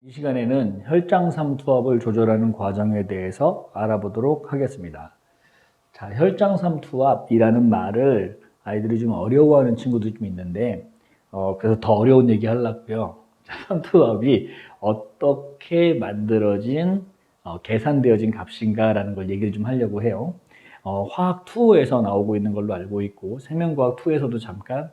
이 시간에는 혈장 삼투압을 조절하는 과정에 대해서 알아보도록 하겠습니다. 자, 혈장 삼투압이라는 말을 아이들이 좀 어려워하는 친구도 좀 있는데, 그래서 더 어려운 얘기 하려고요. 삼투압이 어떻게 만들어진, 계산되어진 값인가라는 걸 얘기를 좀 하려고 해요. 화학 2에서 나오고 있는 걸로 알고 있고, 생명과학 2에서도 잠깐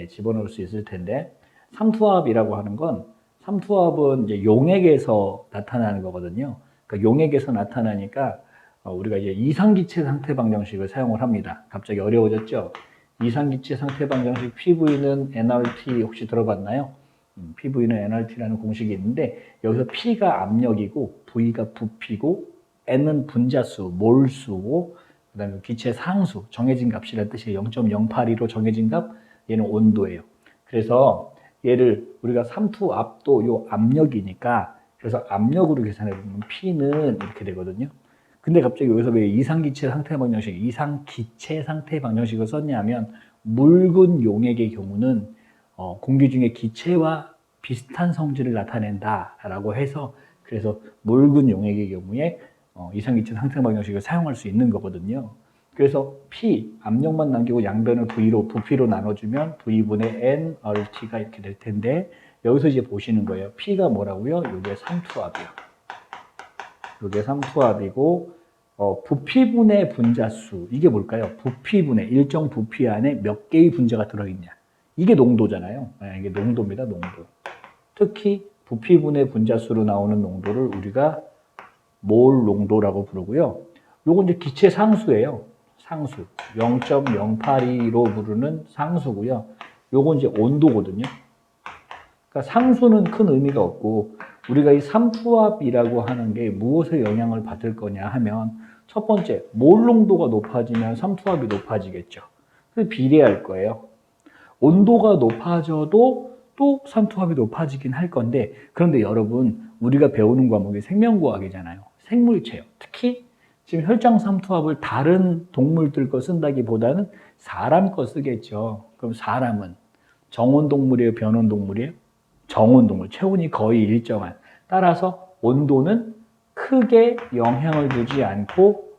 집어넣을 수 있을 텐데, 삼투압이라고 하는 건 삼투압은 이제 용액에서 나타나는 거거든요. 그러니까 용액에서 나타나니까 우리가 이제 이상기체 상태 방정식을 사용을 합니다. 갑자기 어려워졌죠? 이상기체 상태 방정식 PV는 nRT 혹시 들어봤나요? PV는 nRT라는 공식이 있는데 여기서 P가 압력이고 V가 부피고 N은 분자수, 몰수고 그다음에 기체 상수, 정해진 값이라는 뜻이에요. 0.082로 정해진 값, 얘는 온도예요. 그래서 얘를 우리가 삼투압도 요 압력이니까 그래서 압력으로 계산해 보면 P는 이렇게 되거든요. 근데 갑자기 여기서 왜 이상기체 상태 방정식을 썼냐면 묽은 용액의 경우는 공기 중에 기체와 비슷한 성질을 나타낸다라고 해서 그래서 묽은 용액의 경우에 이상기체 상태 방정식을 사용할 수 있는 거거든요. 그래서 P, 압력만 남기고 양변을 V로, 부피로 나눠주면 V분의 nRT가 이렇게 될 텐데 여기서 이제 보시는 거예요. P가 뭐라고요? 이게 삼투압이요. 이게 삼투압이고 부피분의 분자수, 이게 뭘까요? 부피분의, 일정 부피 안에 몇 개의 분자가 들어있냐. 이게 농도잖아요. 이게 농도입니다, 농도. 특히 부피분의 분자수로 나오는 농도를 우리가 몰 농도라고 부르고요. 요건 이제 기체 상수예요. 상수 0.082로 부르는 상수고요. 요건 이제 온도거든요. 그러니까 상수는 큰 의미가 없고 우리가 이 삼투압이라고 하는 게 무엇에 영향을 받을 거냐 하면 첫 번째, 몰 농도가 높아지면 삼투압이 높아지겠죠. 그래서 비례할 거예요. 온도가 높아져도 또 삼투압이 높아지긴 할 건데 그런데 여러분 우리가 배우는 과목이 생명과학이잖아요. 생물체요. 특히 지금 혈장 삼투압을 다른 동물들 거 쓴다기보다는 사람 거 쓰겠죠. 그럼 사람은 정온 동물이에요? 변온 동물이에요? 정온 동물. 체온이 거의 일정한. 따라서 온도는 크게 영향을 주지 않고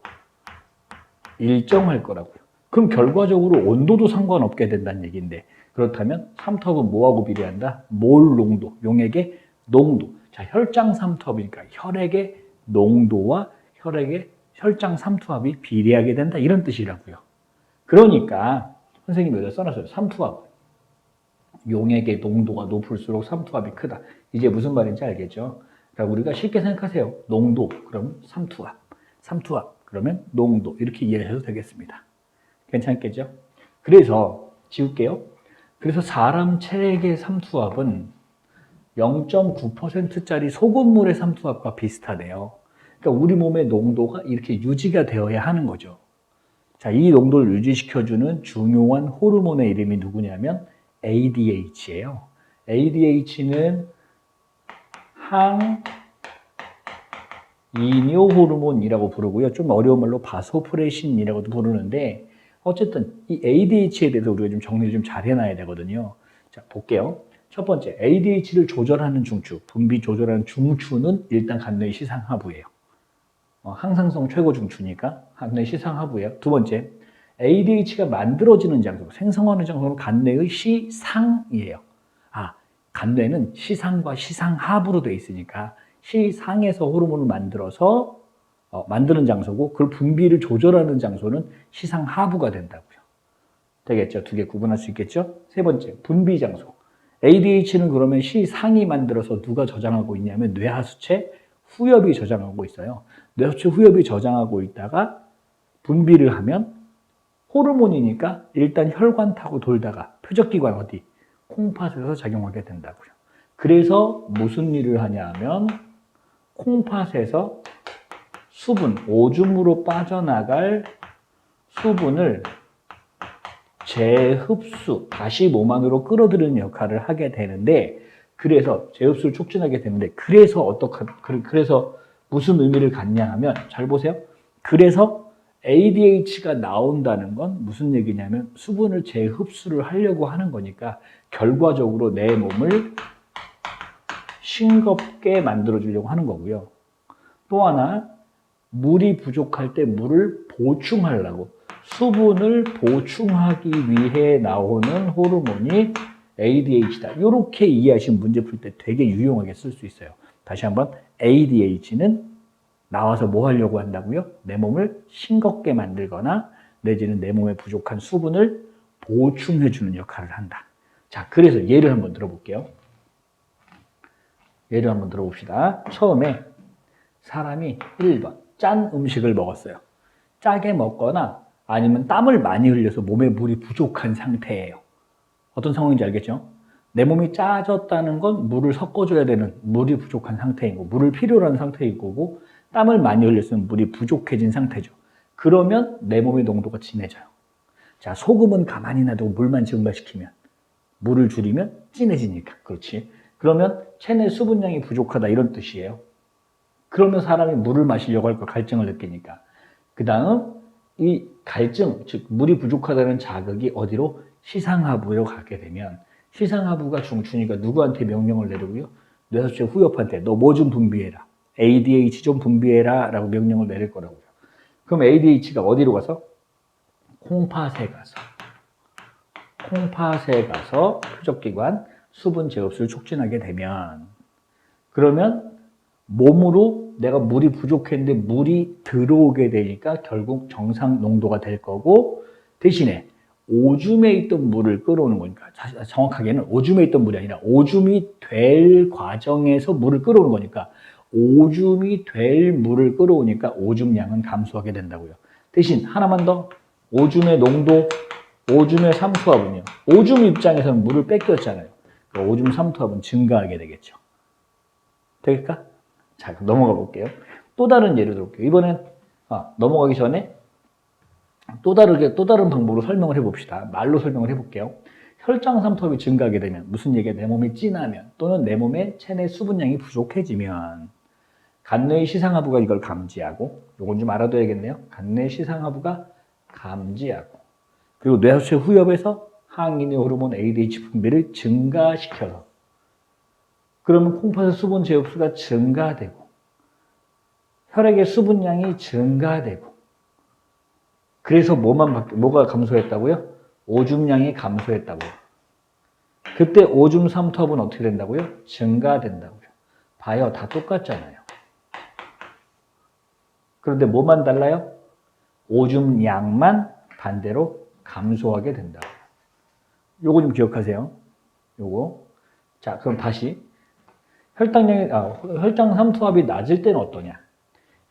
일정할 거라고요. 그럼 결과적으로 온도도 상관없게 된다는 얘기인데 그렇다면 삼투압은 뭐하고 비례한다? 몰 농도, 용액의 농도. 자, 혈장 삼투압이니까 혈액의 농도와 혈장 삼투압이 비례하게 된다 이런 뜻이라고요. 그러니까 선생님이 여기다 써놨어요. 삼투압. 용액의 농도가 높을수록 삼투압이 크다. 이제 무슨 말인지 알겠죠? 그러니까 우리가 쉽게 생각하세요. 농도, 그럼 삼투압. 삼투압, 그러면 농도. 이렇게 이해해도 되겠습니다. 괜찮겠죠? 그래서 지울게요. 그래서 사람 체액의 삼투압은 0.9%짜리 소금물의 삼투압과 비슷하대요. 그러니까 우리 몸의 농도가 이렇게 유지가 되어야 하는 거죠. 자, 이 농도를 유지시켜주는 중요한 호르몬의 이름이 누구냐면 ADH예요. ADH는 항이뇨 호르몬이라고 부르고요. 좀 어려운 말로 바소프레신이라고도 부르는데 어쨌든 이 ADH에 대해서 우리가 좀 정리를 좀 잘 해놔야 되거든요. 자, 볼게요. 첫 번째, ADH를 조절하는 중추, 분비 조절하는 중추는 일단 간뇌의 시상하부예요. 항상성 최고 중추니까 간뇌의 시상하부예요. 두 번째, ADH가 만들어지는 장소, 생성하는 장소는 간뇌의 시상이에요. 간뇌는 시상과 시상하부로 되어 있으니까 시상에서 호르몬을 만들어서 만드는 장소고 그걸 분비를 조절하는 장소는 시상하부가 된다고요. 되겠죠? 두 개 구분할 수 있겠죠? 세 번째, 분비 장소. ADH는 그러면 시상이 만들어서 누가 저장하고 있냐면 뇌하수체 후엽이 저장하고 있어요. 뇌하수체 후엽이 저장하고 있다가 분비를 하면 호르몬이니까 일단 혈관 타고 돌다가 표적기관 어디? 콩팥에서 작용하게 된다고요. 그래서 무슨 일을 하냐 하면 콩팥에서 수분, 오줌으로 빠져나갈 수분을 재흡수, 다시 몸 안으로 끌어들이는 역할을 하게 되는데 그래서 재흡수를 촉진하게 되는데 그래서 무슨 의미를 갖냐 하면 잘 보세요. 그래서 ADH가 나온다는 건 무슨 얘기냐면 수분을 재흡수를 하려고 하는 거니까 결과적으로 내 몸을 싱겁게 만들어주려고 하는 거고요. 또 하나, 물이 부족할 때 물을 보충하려고, 수분을 보충하기 위해 나오는 호르몬이 ADH다. 이렇게 이해하시면 문제 풀 때 되게 유용하게 쓸 수 있어요. 다시 한번, ADH는 나와서 뭐 하려고 한다고요? 내 몸을 싱겁게 만들거나 내지는 내 몸에 부족한 수분을 보충해주는 역할을 한다. 자, 그래서 예를 한번 들어볼게요. 예를 한번 들어봅시다. 처음에 사람이 1번, 짠 음식을 먹었어요. 짜게 먹거나 아니면 땀을 많이 흘려서 몸에 물이 부족한 상태예요. 어떤 상황인지 알겠죠? 내 몸이 짜졌다는 건 물을 섞어줘야 되는 물이 부족한 상태인 거고, 물을 필요로 하는 상태인 거고, 땀을 많이 흘렸으면 물이 부족해진 상태죠. 그러면 내 몸의 농도가 진해져요. 자, 소금은 가만히 놔두고 물만 증발시키면, 물을 줄이면 진해지니까. 그렇지. 그러면 체내 수분량이 부족하다 이런 뜻이에요. 그러면 사람이 물을 마시려고 할 거 갈증을 느끼니까. 그 다음 이 갈증, 즉 물이 부족하다는 자극이 어디로? 시상하부로 가게 되면 시상하부가 중추니까 누구한테 명령을 내리고요? 뇌하수체 후엽한테 너 뭐 좀 분비해라. ADH 좀 분비해라 라고 명령을 내릴 거라고요. 그럼 ADH가 어디로 가서? 콩팥에 가서 표적기관 수분 제흡수를 촉진하게 되면, 그러면 몸으로 내가 물이 부족했는데 물이 들어오게 되니까 결국 정상 농도가 될 거고, 대신에 오줌에 있던 물을 끌어오는 거니까, 정확하게는 오줌에 있던 물이 아니라 오줌이 될 과정에서 물을 끌어오는 거니까, 오줌이 될 물을 끌어오니까 오줌량은 감소하게 된다고요. 대신 하나만 더, 오줌의 농도, 오줌의 삼투압은요, 오줌 입장에서는 물을 뺏겼잖아요. 오줌 삼투압은 증가하게 되겠죠. 되겠까? 자, 그럼 넘어가 볼게요. 또 다른 예를 들어볼게요. 이번엔 넘어가기 전에 또 다른 방법으로 설명을 해봅시다. 말로 설명을 해볼게요. 혈장 삼투압이 증가하게 되면, 무슨 얘기야? 내 몸이 찐하면 또는 내 몸에 체내 수분량이 부족해지면 간뇌의 시상하부가 이걸 감지하고, 요건 좀 알아둬야겠네요. 간뇌의 시상하부가 감지하고, 그리고 뇌하수체 후엽에서 항인의 호르몬 ADH 분비를 증가시켜서, 그러면 콩팥의 수분 제흡수가 증가되고 혈액의 수분량이 증가되고, 그래서 뭐가 감소했다고요? 오줌량이 감소했다고요. 그때 오줌 삼투압은 어떻게 된다고요? 증가된다고요. 봐요, 다 똑같잖아요. 그런데 뭐만 달라요? 오줌량만 반대로 감소하게 된다고요. 요거 좀 기억하세요. 요거. 자, 그럼 다시 혈장 삼투압이 낮을 때는 어떠냐?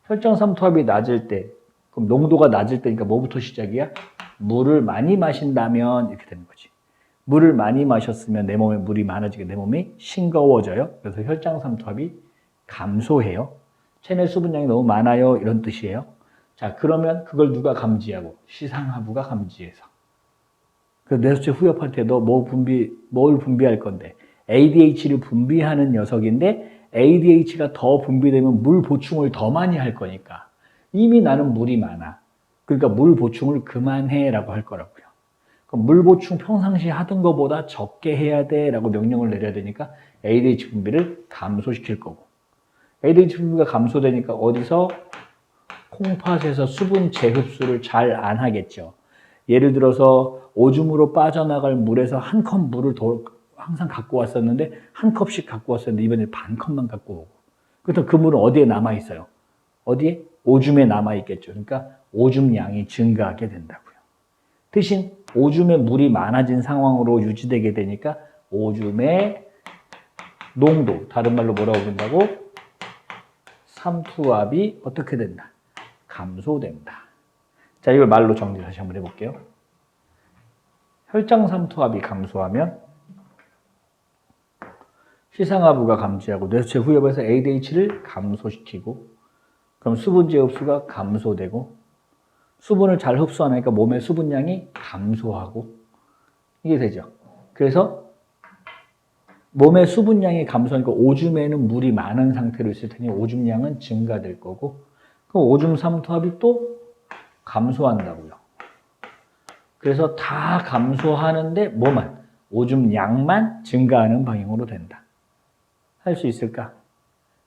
혈장 삼투압이 낮을 때, 그럼 농도가 낮을 때니까 뭐부터 시작이야? 물을 많이 마신다면 이렇게 되는 거지. 물을 많이 마셨으면 내 몸에 물이 많아지게 내 몸이 싱거워져요. 그래서 혈장 삼투압이 감소해요. 체내 수분량이 너무 많아요. 이런 뜻이에요. 자, 그러면 그걸 누가 감지하고? 시상하부가 감지해서. 그 뇌하수체 후엽할 때 너 뭘 분비할 건데? ADH를 분비하는 녀석인데, ADH가 더 분비되면 물 보충을 더 많이 할 거니까 이미 나는 물이 많아. 그러니까 물 보충을 그만해 라고 할 거라고요. 그럼 물 보충 평상시에 하던 것보다 적게 해야 돼 라고 명령을 내려야 되니까 ADH 분비를 감소시킬 거고, ADH 분비가 감소되니까 어디서? 콩팥에서 수분 재흡수를 잘 안 하겠죠. 예를 들어서 오줌으로 빠져나갈 물에서 한 컵 물을 항상 갖고 왔었는데 한 컵씩 갖고 왔었는데 이번에 반 컵만 갖고 오고, 그래서 그 물은 어디에 남아있어요? 어디에? 오줌에 남아있겠죠. 그러니까 오줌량이 증가하게 된다고요. 대신 오줌에 물이 많아진 상황으로 유지되게 되니까 오줌의 농도, 다른 말로 뭐라고 부른다고? 삼투압이 어떻게 된다? 감소된다. 자, 이걸 말로 정리 다시 한번 해볼게요. 혈장 삼투압이 감소하면 시상하부가 감지하고 뇌하수체 후엽에서 ADH를 감소시키고, 그럼 수분제 흡수가 감소되고, 수분을 잘 흡수 안 하니까 몸의 수분량이 감소하고, 이게 되죠. 그래서 몸의 수분량이 감소하니까 오줌에는 물이 많은 상태로 있을 테니 오줌량은 증가될 거고, 그럼 오줌 삼투압이 또 감소한다고요. 그래서 다 감소하는데 뭐만? 오줌량만 증가하는 방향으로 된다. 할 수 있을까?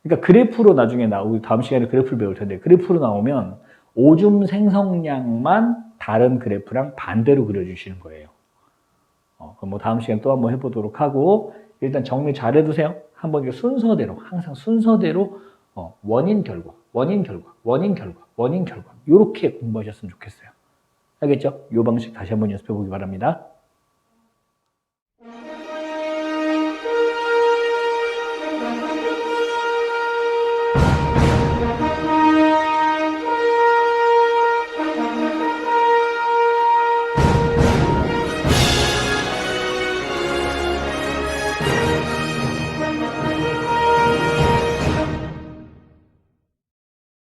그러니까 그래프로 나중에 나오고 다음 시간에 그래프를 배울 텐데 그래프로 나오면 오줌 생성량만 다른 그래프랑 반대로 그려주시는 거예요. 그럼 뭐 다음 시간 또 한번 해보도록 하고 일단 정리 잘 해두세요. 한번 이거 순서대로 항상 순서대로 원인 결과, 원인 결과, 원인 결과, 원인 결과 이렇게 공부하셨으면 좋겠어요. 알겠죠? 이 방식 다시 한번 연습해 보기 바랍니다.